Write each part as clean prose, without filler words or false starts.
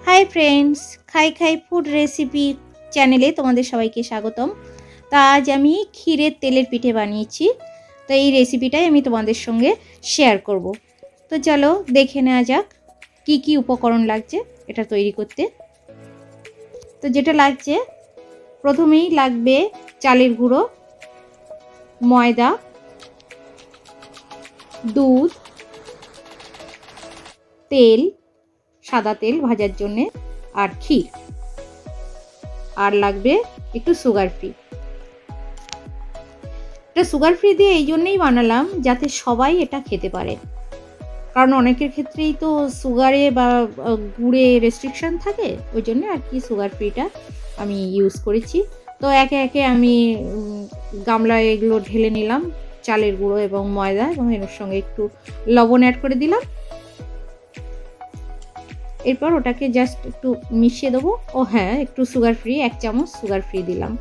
Hi friends, খাই খাই food recipe চ্যানেলে তোমাদের সবাইকে স্বাগতম। তা আজ আমি ক্ষীরের তেলের পিঠে বানিয়েছি। তো এই রেসিপিটাই আমি তোমাদের সঙ্গে শেয়ার করব। তো চলো দেখে নেওয়া যাক কি কি উপকরণ লাগছে এটা তৈরি করতে। তো যেটা লাগছে, প্রথমেই লাগবে চালের গুঁড়ো, ময়দা, দুধ, তেল, সাদা তেল ভাজার জন্যে, আর ক্ষীর, আর লাগবে একটু সুগার ফ্রি। এটা সুগার ফ্রি দিয়ে এই জন্যেই বানালাম যাতে সবাই এটা খেতে পারে, কারণ অনেকের ক্ষেত্রেই তো সুগারে বা গুড়ে রেস্ট্রিকশান থাকে, ওই জন্য আর কি সুগার ফ্রিটা আমি ইউজ করেছি। তো একে একে আমি গামলায় এগুলো ঢেলে নিলাম, চালের গুঁড়ো এবং ময়দা, এবং এর সঙ্গে একটু লবণ অ্যাড করে দিলাম। এরপর ওটাকে জাস্ট একটু মিশিয়ে দেবো। ও হ্যাঁ, একটু সুগার ফ্রি, 1 চামচ সুগার ফ্রি দিলাম,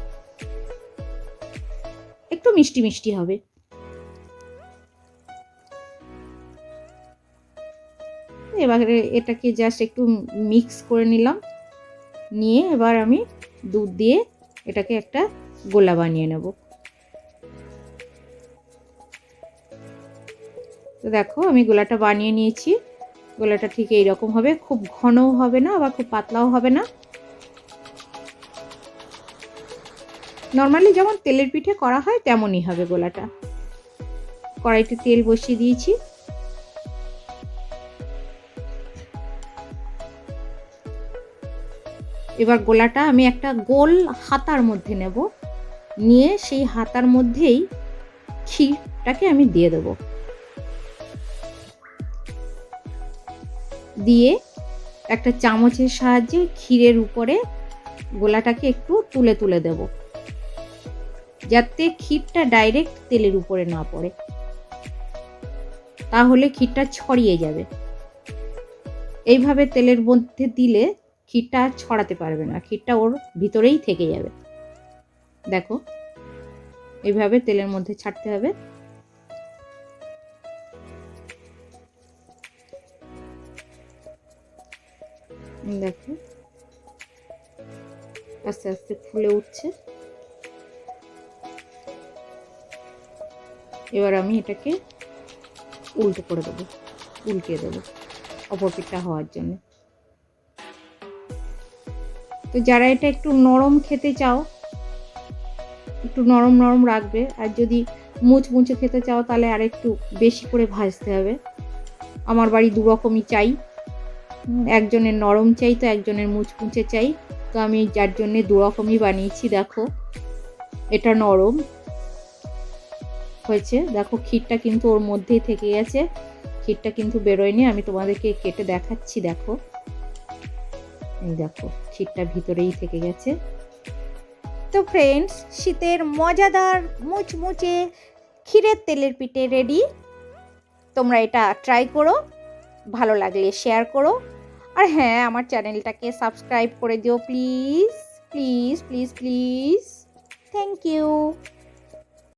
একটু মিষ্টি মিষ্টি হবে। এবারে এটাকে জাস্ট একটু মিক্স করে নিলাম, নিয়ে এবার আমি দুধ দিয়ে এটাকে একটা গোলা বানিয়ে নেব। তো দেখো আমি গোলাটা বানিয়ে নিয়েছি। গোলাটা ঠিক এইরকম হবে, খুব ঘনও হবে না আবার খুব পাতলাও হবে না, নর্মালি যেমন তেলের পিঠে করা হয় তেমনই হবে গোলাটা। কড়াইতে তেল বসিয়ে দিয়েছি। এবার গোলাটা আমি একটা গোল হাতার মধ্যে নেব, নিয়ে সেই হাতার মধ্যেই ক্ষীরটাকে আমি দিয়ে দেব, দিয়ে একটা চামচের সাহায্যে ক্ষীরের উপরে গোলাটাকে একটু তুলে তুলে দেব, যাতে ক্ষীরটা ডাইরেক্ট তেলের উপরে না পড়ে, তাহলে ক্ষীরটা ছড়িয়ে যাবে। এইভাবে তেলের মধ্যে দিলে ক্ষীরটা আর ছড়াতে পারবে না, ক্ষীরটা ওর ভিতরেই থেকে যাবে। দেখো এইভাবে তেলের মধ্যে ছাড়তে হবে। দেখো আস্তে আস্তে ফুলে উঠছে। এবার আমি এটাকে উল্টো করে দেবো, উল্টিয়ে দেবো অপর পিঠটা হওয়ার জন্য। তো যারা এটা একটু নরম খেতে চাও, একটু নরম নরম রাখবে, আর যদি মুচমুচে খেতে চাও তাহলে আর একটু বেশি করে ভাজতে হবে। আমার বাড়ি দু রকমই চাই, একজনের নরম চাই তো একজনের মুচমুচে চাই, তো আমি যার জন্যে দু রকমই বানিয়েছি। দেখো এটা নরম হয়েছে, দেখো ক্ষীরটা কিন্তু ওর মধ্যেই থেকে গেছে, ক্ষীরটা কিন্তু বেরোয়নি। আমি তোমাদেরকে কেটে দেখাচ্ছি, দেখো এই দেখো ক্ষীরটা ভিতরেই থেকে গেছে। তো ফ্রেন্ডস, শীতের মজাদার মুচমুচে ক্ষীরের তেলের পিঠে রেডি। তোমরা এটা ট্রাই করো, ভালো লাগলে শেয়ার করো, আর হ্যাঁ, আমার চ্যানেলটাকে সাবস্ক্রাইব করে দিও please please please please. Thank you.